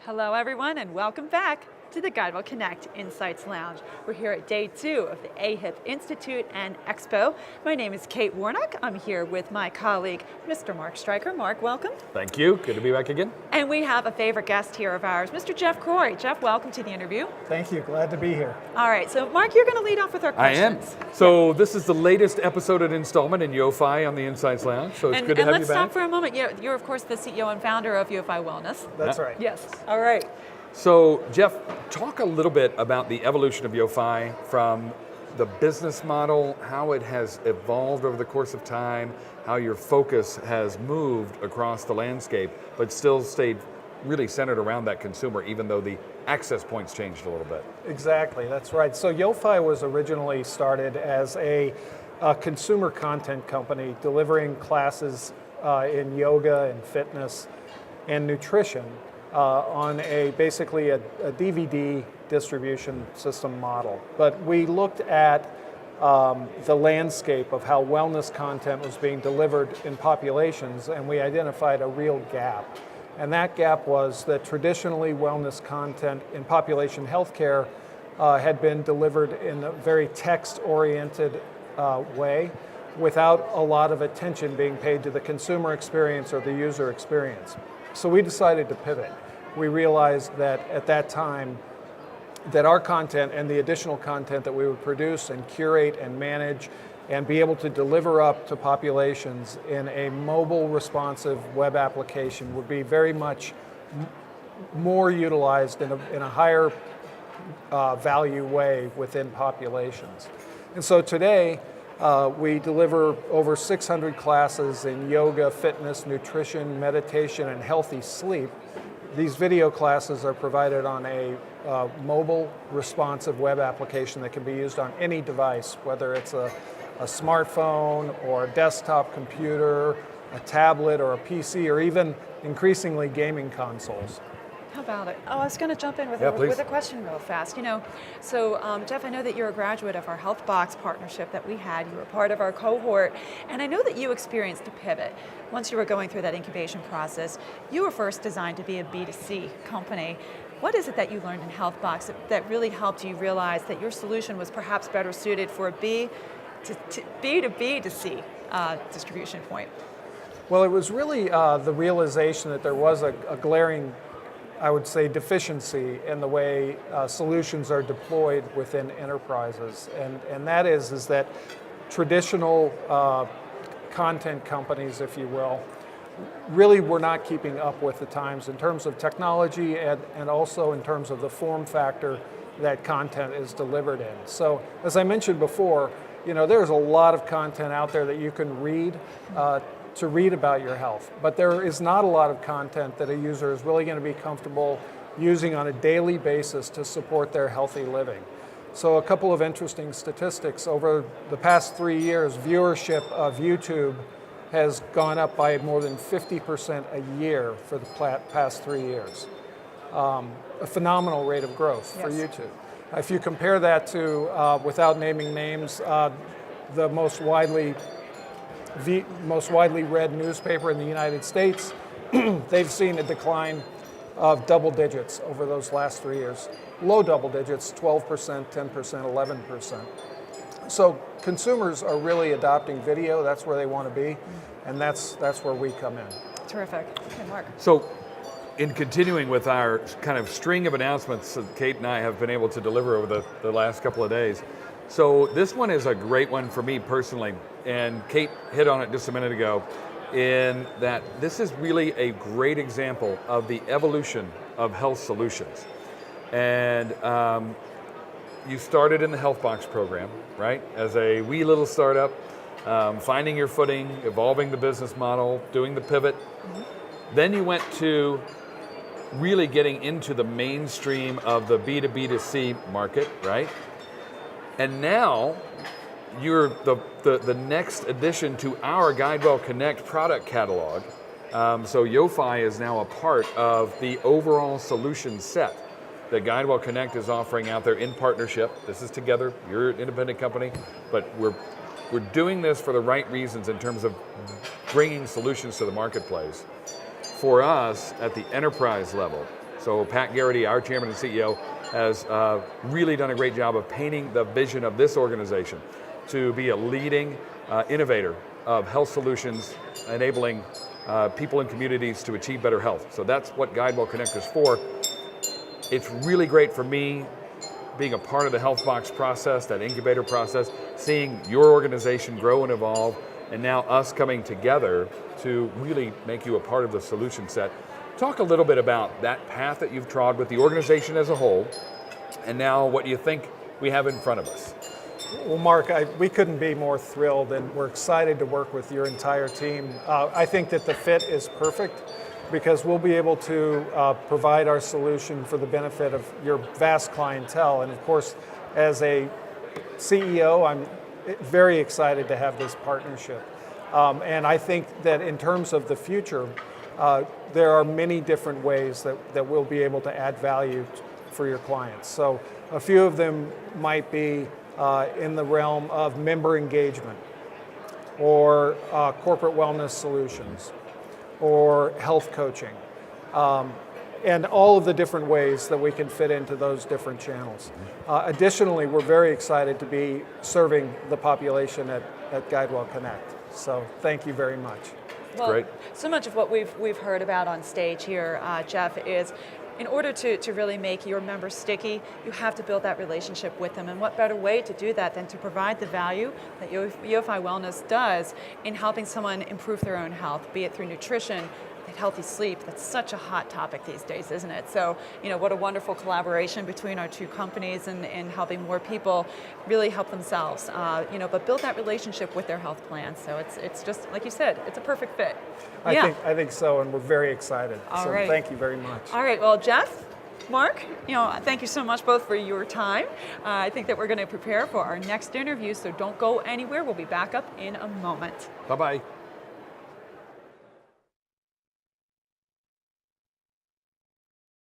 Hello everyone and welcome back to the GuideWell Connect Insights Lounge. We're here at day 2 of the AHIP Institute and Expo. My name is Kate Warnock. I'm here with my colleague, Mr. Mark Stryker. Mark, welcome. Thank you, good to be back again. And we have a favorite guest here of ours, Mr. Jeff Croy. Jeff, welcome to the interview. Thank you, glad to be here. All right, so Mark, you're going to lead off with our questions. I am. So this is the latest episode and installment in YoFi on the Insights Lounge, so it's good to have you back. And let's stop for a moment. You're of course the CEO and founder of YoFi Wellness. That's right. Yes, all right. So Jeff, talk a little bit about the evolution of YoFi from the business model, how it has evolved over the course of time, how your focus has moved across the landscape, but still stayed really centered around that consumer, even though the access points changed a little bit. Exactly, that's right. So YoFi was originally started as a consumer content company delivering classes in yoga and fitness and nutrition on basically a DVD distribution system model. But we looked at the landscape of how wellness content was being delivered in populations, and we identified a real gap. And that gap was that traditionally wellness content in population healthcare had been delivered in a very text-oriented way without a lot of attention being paid to the consumer experience or the user experience. So we decided to pivot. We realized that at that time that our content and the additional content that we would produce and curate and manage and be able to deliver up to populations in a mobile responsive web application would be very much more utilized in a higher value way within populations. And so today, we deliver over 600 classes in yoga, fitness, nutrition, meditation, and healthy sleep. These video classes are provided on a mobile responsive web application that can be used on any device, whether it's a smartphone or a desktop computer, a tablet or a PC, or even increasingly gaming consoles. How about it? Oh, I was going to jump in with a question real fast. So Jeff, I know that you're a graduate of our Healthbox partnership that we had. You were part of our cohort, and I know that you experienced a pivot. Once you were going through that incubation process, you were first designed to be a B2C company. What is it that you learned in Healthbox that really helped you realize that your solution was perhaps better suited for a B to B to C distribution point? Well, it was really the realization that there was a glaring, I would say, deficiency in the way solutions are deployed within enterprises. And that is that traditional content companies, if you will, really were not keeping up with the times in terms of technology and also in terms of the form factor that content is delivered in. So as I mentioned before, there's a lot of content out there that you can read to read about your health, but there is not a lot of content that a user is really going to be comfortable using on a daily basis to support their healthy living. So a couple of interesting statistics. Over the past 3 years, viewership of YouTube has gone up by more than 50% a year for the past 3 years. A phenomenal rate of growth for YouTube. If you compare that to, without naming names, the most widely read newspaper in the United States, they've seen a decline of double digits over those last 3 years. Low double digits, 12%, 10%, 11%. So consumers are really adopting video. That's where they want to be, and that's where we come in. Terrific. Okay, Mark. So in continuing with our kind of string of announcements that Kate and I have been able to deliver over the last couple of days, so this one is a great one for me personally, and Kate hit on it just a minute ago, in that this is really a great example of the evolution of health solutions. And you started in the Healthbox program, right? As a wee little startup, finding your footing, evolving the business model, doing the pivot. Mm-hmm. Then you went to really getting into the mainstream of the B2B2C market, right? And now you're the next addition to our GuideWell Connect product catalog. So YoFi is now a part of the overall solution set that GuideWell Connect is offering out there in partnership. This is together, you're an independent company, but we're doing this for the right reasons in terms of bringing solutions to the marketplace. For us, at the enterprise level, So Pat Garrity, our chairman and CEO, has really done a great job of painting the vision of this organization to be a leading innovator of health solutions, enabling people and communities to achieve better health. So that's what GuideWell Connect is for. It's really great for me being a part of the Healthbox process, that incubator process, seeing your organization grow and evolve, and now us coming together to really make you a part of the solution set. Talk a little bit about that path that you've trod with the organization as a whole, and now what you think we have in front of us. Well, Mark, we couldn't be more thrilled, and we're excited to work with your entire team. I think that the fit is perfect because we'll be able to provide our solution for the benefit of your vast clientele. And of course, as a CEO, I'm very excited to have this partnership. And I think that in terms of the future, there are many different ways that we'll be able to add value for your clients. So a few of them might be in the realm of member engagement, or corporate wellness solutions, or health coaching, and all of the different ways that we can fit into those different channels. Additionally, we're very excited to be serving the population at GuideWell Connect. So thank you very much. Well, great. So much of what we've heard about on stage here, Jeff, is in order to really make your members sticky, you have to build that relationship with them. And what better way to do that than to provide the value that YoFi Wellness does in helping someone improve their own health, be it through nutrition, healthy sleep. That's such a hot topic these days, isn't it? So, what a wonderful collaboration between our two companies and helping more people really help themselves, but build that relationship with their health plan. So it's just, like you said, it's a perfect fit. I think so, and we're very excited. All so right. Thank you very much. All right, well, Jeff, Mark, thank you so much both for your time. I think that we're going to prepare for our next interview, so don't go anywhere. We'll be back up in a moment. Bye-bye.